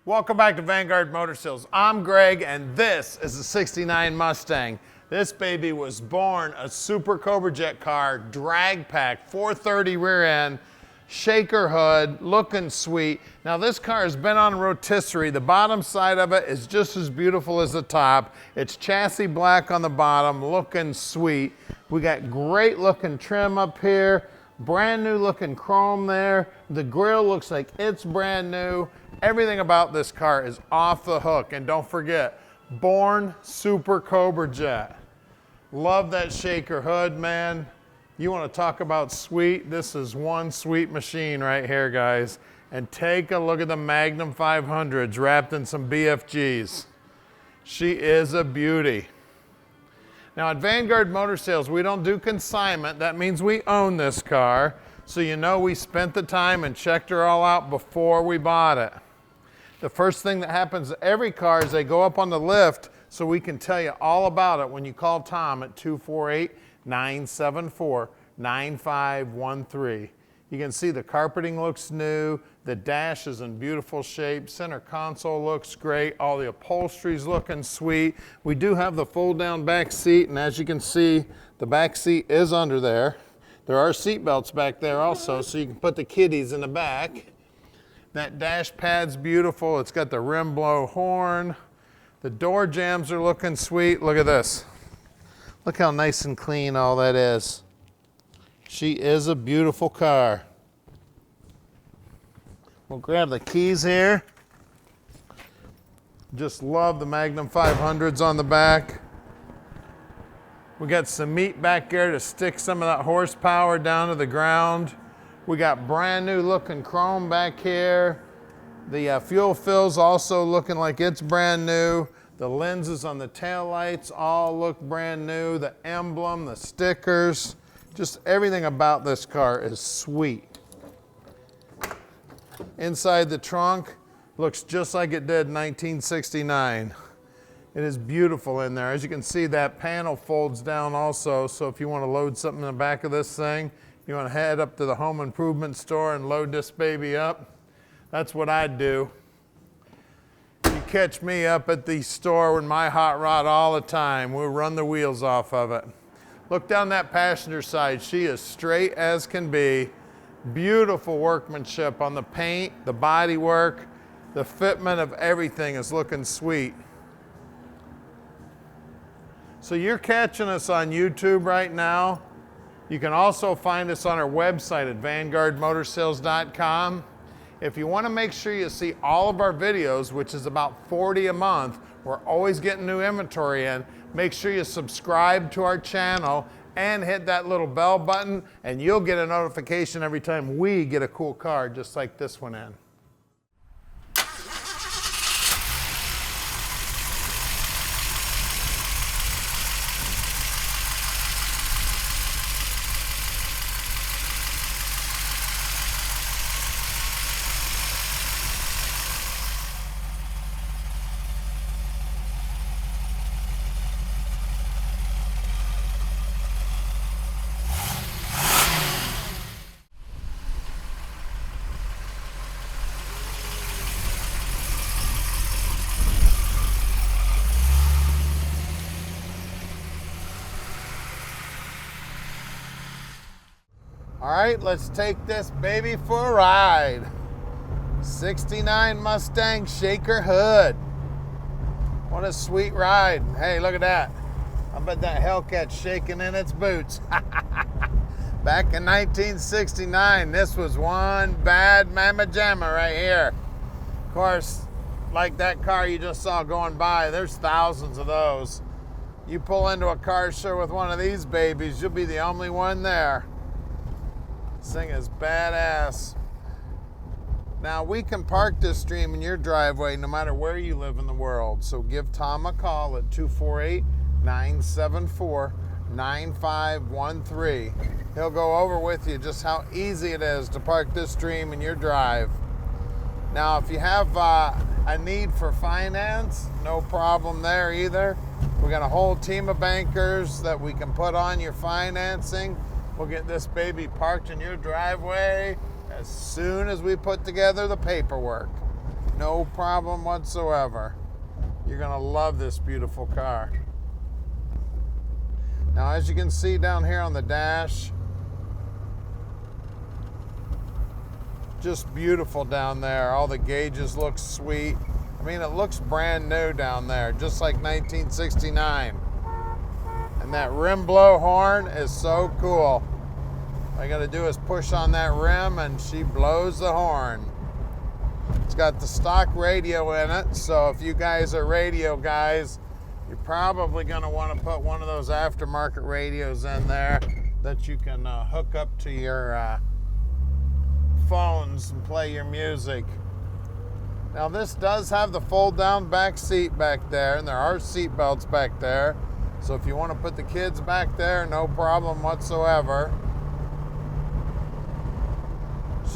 Welcome back to Vanguard Motor Sales. I'm Greg, and this is a '69 Mustang. This baby was born a Super Cobra jet car, drag pack, 430 rear end, shaker hood, looking sweet. Now this car has been on rotisserie. The bottom side of it is just as beautiful as the top. It's chassis black on the bottom, looking sweet. We got great looking trim up here, brand new looking chrome there. The grille looks like it's brand new. Everything about this car is off the hook. And don't forget, born Super Cobra jet. Love that shaker hood, man. You want to talk about sweet? This is one sweet machine right here, guys. And take a look at the Magnum 500s wrapped in some BFGs. She is a beauty. Now at Vanguard Motor Sales, we don't do consignment. That means we own this car. So you know we spent the time and checked her all out before we bought it. The first thing that happens to every car is they go up on the lift so we can tell you all about it when you call Tom at 248-974-9513. You can see the carpeting looks new, the dash is in beautiful shape, center console looks great, all the upholstery's looking sweet. We do have the fold down back seat, and as you can see, the back seat is under there. There are seat belts back there also, so you can put the kiddies in the back. That dash pad's beautiful. It's got the rim blow horn. The door jambs are looking sweet. Look at this. Look how nice and clean all that is. She is a beautiful car. We'll grab the keys here. Just love the Magnum 500s on the back. We got some meat back there to stick some of that horsepower down to the ground. We got brand new looking chrome back here. The fuel fill's also looking like it's brand new. The lenses on the taillights all look brand new. The emblem, the stickers, just everything about this car is sweet. Inside the trunk looks just like it did in 1969. It is beautiful in there. As you can see, that panel folds down also, so if you want to load something in the back of this thing, you want to head up to the home improvement store and load this baby up, that's what I'd do. You catch me up at the store with my hot rod all the time. We'll run the wheels off of it. Look down that passenger side. She is straight as can be. Beautiful workmanship on the paint, the body work, the fitment of everything is looking sweet. So you're catching us on YouTube right now. You can also find us on our website at vanguardmotorsales.com. If you want to make sure you see all of our videos, which is about 40 a month, we're always getting new inventory in, make sure you subscribe to our channel and hit that little bell button, and you'll get a notification every time we get a cool car just like this one in. All right, let's take this baby for a ride. '69 Mustang shaker hood. What a sweet ride. Hey, look at that. I bet that Hellcat's shaking in its boots. Back in 1969, this was one bad mamma jamma right here. Of course, like that car you just saw going by, there's thousands of those. You pull into a car show with one of these babies, you'll be the only one there. This thing is badass. Now we can park this dream in your driveway no matter where you live in the world. So give Tom a call at 248-974-9513. He'll go over with you just how easy it is to park this dream in your drive. Now if you have a need for finance, no problem there either. We got a whole team of bankers that we can put on your financing. We'll get this baby parked in your driveway as soon as we put together the paperwork. No problem whatsoever. You're gonna love this beautiful car. Now, as you can see down here on the dash, just beautiful down there. All the gauges look sweet. I mean, it looks brand new down there, just like 1969. And that rim blow horn is so cool. All I gotta do is push on that rim and she blows the horn. It's got the stock radio in it, so if you guys are radio guys, you're probably gonna wanna put one of those aftermarket radios in there that you can hook up to your phones and play your music. Now this does have the fold down back seat back there, and there are seat belts back there. So if you want to put the kids back there, no problem whatsoever.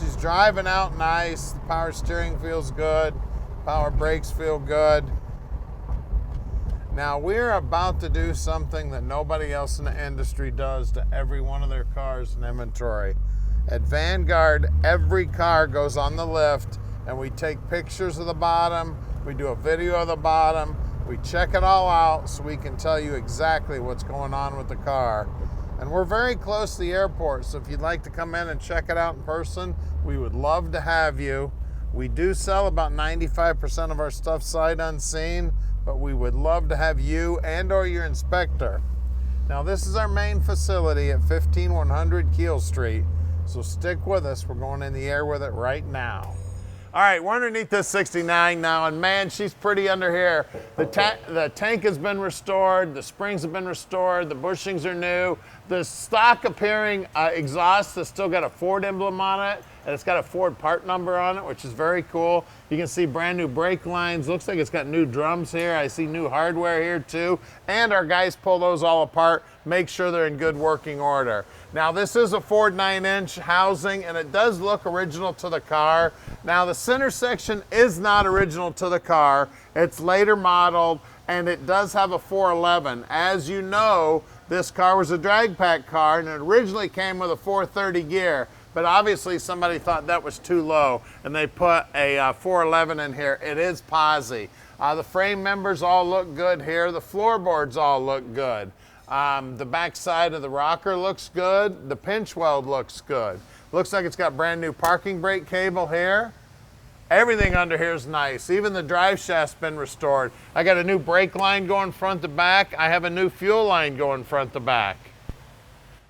She's driving out nice. The power steering feels good. Power brakes feel good. Now we're about to do something that nobody else in the industry does to every one of their cars in inventory. At Vanguard, every car goes on the lift and we take pictures of the bottom, we do a video of the bottom, we check it all out so we can tell you exactly what's going on with the car. And we're very close to the airport, so if you'd like to come in and check it out in person, we would love to have you. We do sell about 95% of our stuff sight unseen, but we would love to have you and or your inspector. Now this is our main facility at 15100 Keel Street, so stick with us. We're going in the air with it right now. All right, we're underneath this 69 now, and man, she's pretty under here. The tank has been restored, the springs have been restored, the bushings are new. The stock appearing exhaust has still got a Ford emblem on it, and it's got a Ford part number on it, which is very cool. You can see brand new brake lines. Looks like it's got new drums here. I see new hardware here too. And our guys pull those all apart, make sure they're in good working order. Now this is a Ford 9-inch housing, and it does look original to the car. Now the center section is not original to the car. It's later modeled, and it does have a 411. As you know, this car was a drag pack car, and it originally came with a 430 gear. But obviously somebody thought that was too low, and they put a 411 in here. It is posi. The frame members all look good here. The floorboards all look good. The back side of the rocker looks good. The pinch weld looks good. Looks like it's got brand new parking brake cable here. Everything under here is nice. Even the drive shaft's been restored. I got a new brake line going front to back. I have a new fuel line going front to back.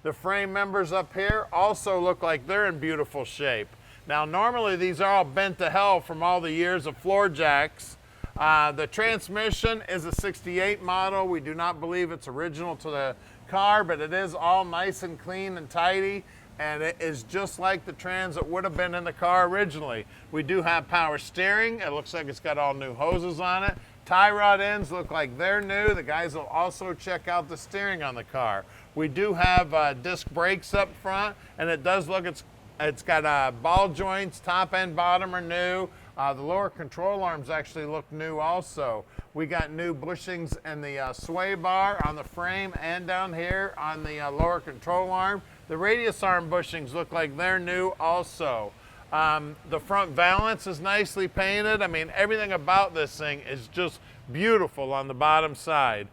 The frame members up here also look like they're in beautiful shape. Now normally these are all bent to hell from all the years of floor jacks. The transmission is a 68 model. We do not believe it's original to the car, but it is all nice and clean and tidy, and it is just like the trans that would have been in the car originally. We do have power steering. It looks like it's got all new hoses on it. Tie rod ends look like they're new. The guys will also check out the steering on the car. We do have disc brakes up front, and it does look, it's got ball joints, top and bottom are new. The lower control arms actually look new also. We got new bushings in the sway bar on the frame and down here on the lower control arm. The radius arm bushings look like they're new also. The front valance is nicely painted. I mean, everything about this thing is just beautiful on the bottom side.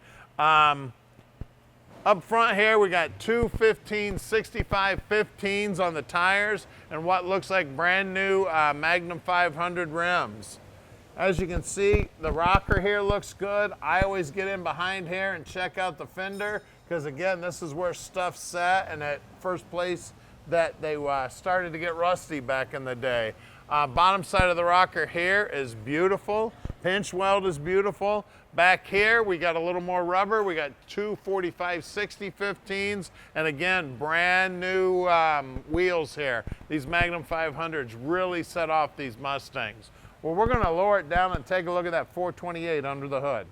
Up front here, we got two 65 15s on the tires and what looks like brand new Magnum 500 rims. As you can see, the rocker here looks good. I always get in behind here and check out the fender because again, this is where stuff sat and at first place that they started to get rusty back in the day. Bottom side of the rocker here is beautiful. Pinch weld is beautiful. Back here, we got a little more rubber. We got two 45/60 15s, and again, brand new wheels here. These Magnum 500s really set off these Mustangs. Well, we're gonna lower it down and take a look at that 428 under the hood.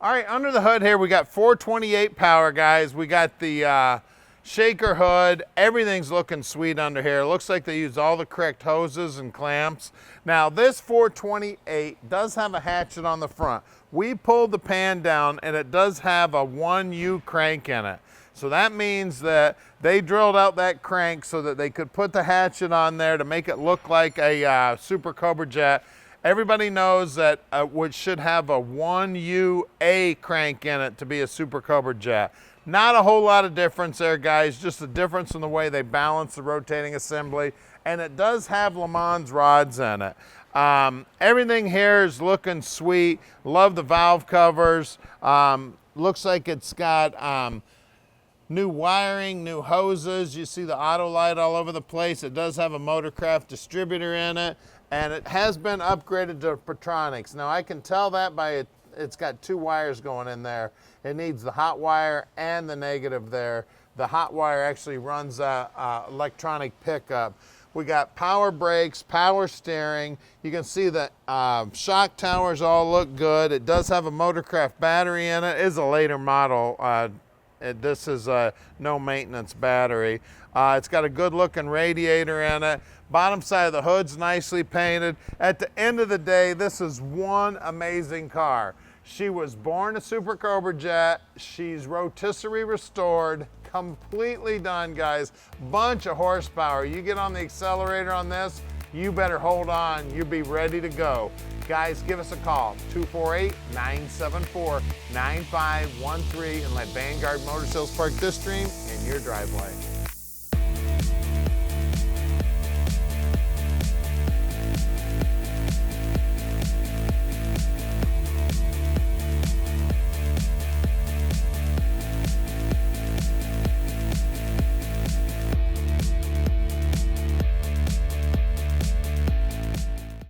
All right, under the hood here, we got 428 power, guys. We got the shaker hood. Everything's looking sweet under here. It looks like they used all the correct hoses and clamps. Now, this 428 does have a hatchet on the front. We pulled the pan down and it does have a 1U crank in it. So that means that they drilled out that crank so that they could put the hatchet on there to make it look like a Super Cobra jet. Everybody knows that which should have a 1UA crank in it to be a Super Cobra jet. Not a whole lot of difference there, guys, just a difference in the way they balance the rotating assembly, and it does have Le Mans rods in it. Everything here is looking sweet. Love the valve covers. Looks like it's got new wiring, new hoses. You see the auto light all over the place. It does have a Motorcraft distributor in it, and it has been upgraded to Patronics. Now I can tell that by it's got 2 wires going in there. It needs the hot wire and the negative there. The hot wire actually runs electronic pickup. We got power brakes, power steering. You can see the shock towers all look good. It does have a Motorcraft battery in it. It is a later model. This is a no maintenance battery. It's got a good looking radiator in it. Bottom side of the hood's nicely painted. At the end of the day, this is one amazing car. She was born a Super Cobra jet. She's rotisserie restored, completely done, guys. Bunch of horsepower. You get on the accelerator on this, you better hold on. You'll be ready to go. Guys, give us a call, 248-974-9513, and let Vanguard Motor Sales park this dream in your driveway.